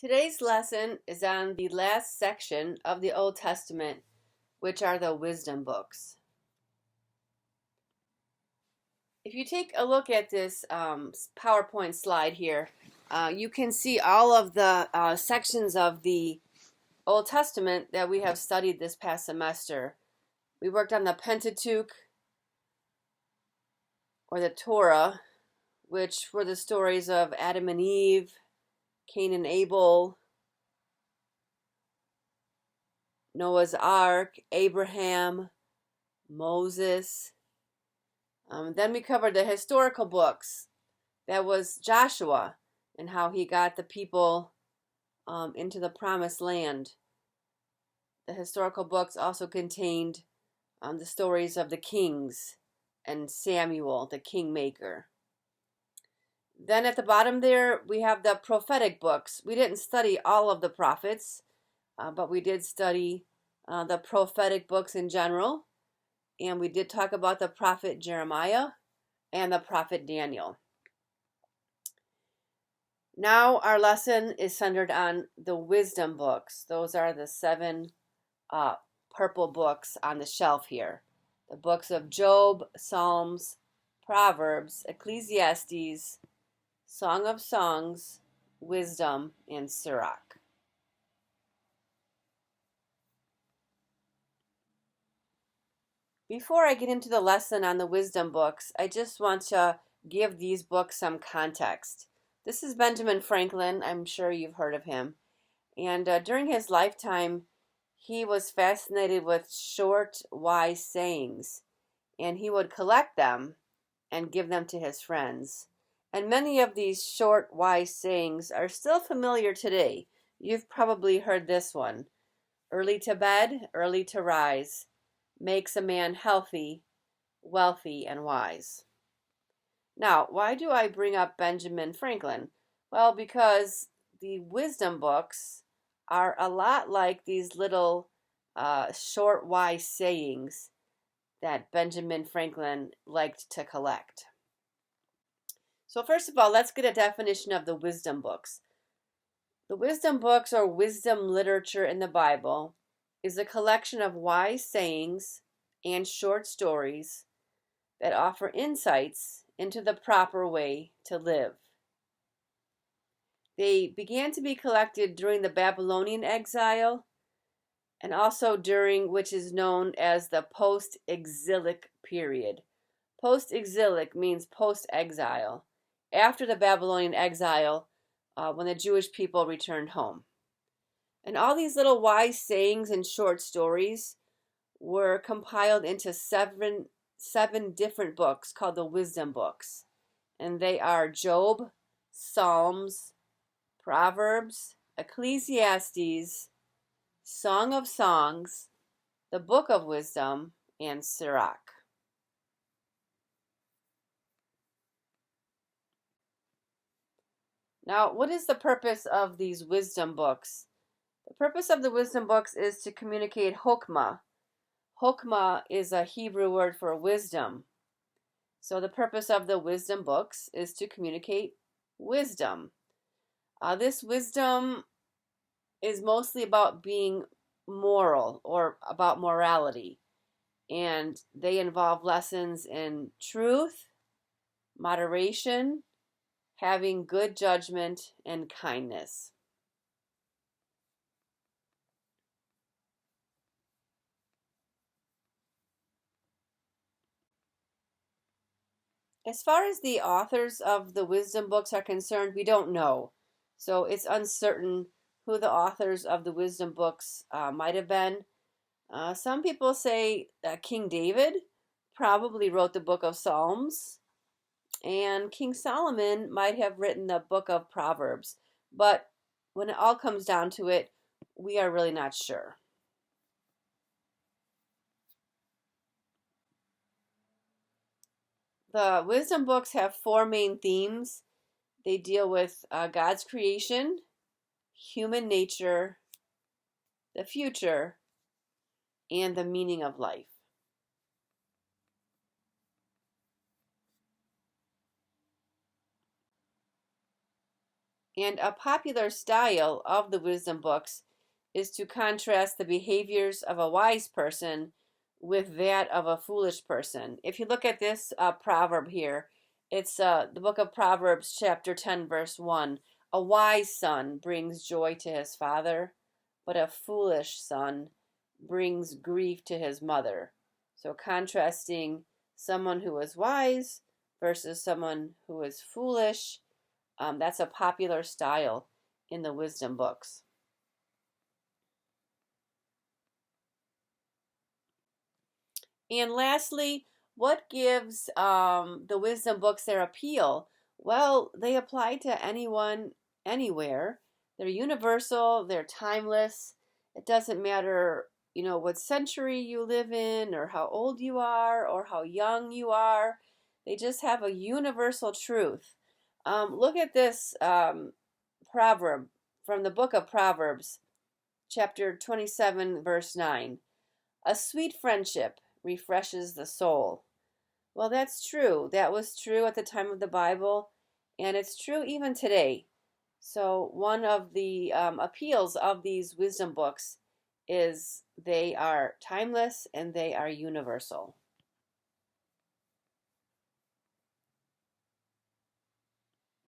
Today's lesson is on the last section of the Old Testament, which are the wisdom books. If you take a look at this PowerPoint slide here, you can see all of the sections of the Old Testament that we have studied this past semester. We worked on the Pentateuch, or the Torah, which were the stories of Adam and Eve, Cain and Abel, Noah's Ark, Abraham, Moses. Then we covered the historical books. That was Joshua and how he got the people into the promised land. The historical books also contained the stories of the kings and Samuel, the kingmaker. Then at the bottom there, we have the prophetic books. We didn't study all of the prophets, but we did study the prophetic books in general. And we did talk about the prophet Jeremiah and the prophet Daniel. Now our lesson is centered on the wisdom books. Those are the 7 purple books on the shelf here. The books of Job, Psalms, Proverbs, Ecclesiastes, Song of Songs, Wisdom, and Sirach. Before I get into the lesson on the wisdom books, I just want to give these books some context. This is Benjamin Franklin. I'm sure you've heard of him. And during his lifetime, he was fascinated with short, wise sayings. And he would collect them and give them to his friends. And many of these short, wise sayings are still familiar today. You've probably heard this one. Early to bed, early to rise makes a man healthy, wealthy, and wise. Now, why do I bring up Benjamin Franklin? Well, because the wisdom books are a lot like these little short, wise sayings that Benjamin Franklin liked to collect. So first of all, let's get a definition of the wisdom books. The wisdom books, or wisdom literature in the Bible, is a collection of wise sayings and short stories that offer insights into the proper way to live. They began to be collected during the Babylonian exile and also during which is known as the post-exilic period. Post-exilic means post-exile, after the Babylonian exile, when the Jewish people returned home. And all these little wise sayings and short stories were compiled into seven different books called the wisdom books. And they are Job, Psalms, Proverbs, Ecclesiastes, Song of Songs, the Book of Wisdom, and Sirach. Now, what is the purpose of these wisdom books? The purpose of the wisdom books is to communicate Hokmah. Hokmah is a Hebrew word for wisdom. So the purpose of the wisdom books is to communicate wisdom. This wisdom is mostly about being moral, or about morality. And they involve lessons in truth, moderation, having good judgment, and kindness. As far as the authors of the wisdom books are concerned, we don't know. So it's uncertain who the authors of the wisdom books might have been. Some people say that King David probably wrote the book of Psalms, and King Solomon might have written the book of Proverbs. But when it all comes down to it, we are really not sure. The wisdom books have 4 main themes. They deal with God's creation, human nature, the future, and the meaning of life. And a popular style of the wisdom books is to contrast the behaviors of a wise person with that of a foolish person. If you look at this proverb here, it's the book of Proverbs, chapter 10, verse 1. A wise son brings joy to his father, but a foolish son brings grief to his mother. So contrasting someone who is wise versus someone who is foolish, that's a popular style in the wisdom books. And lastly, what gives the wisdom books their appeal? Well, they apply to anyone, anywhere. They're universal, they're timeless. It doesn't matter, what century you live in, or how old you are, or how young you are. They just have a universal truth. Look at this proverb from the book of Proverbs, chapter 27, verse 9. A sweet friendship refreshes the soul. Well, that's true. That was true at the time of the Bible, and it's true even today. So, one of the appeals of these wisdom books is they are timeless and they are universal.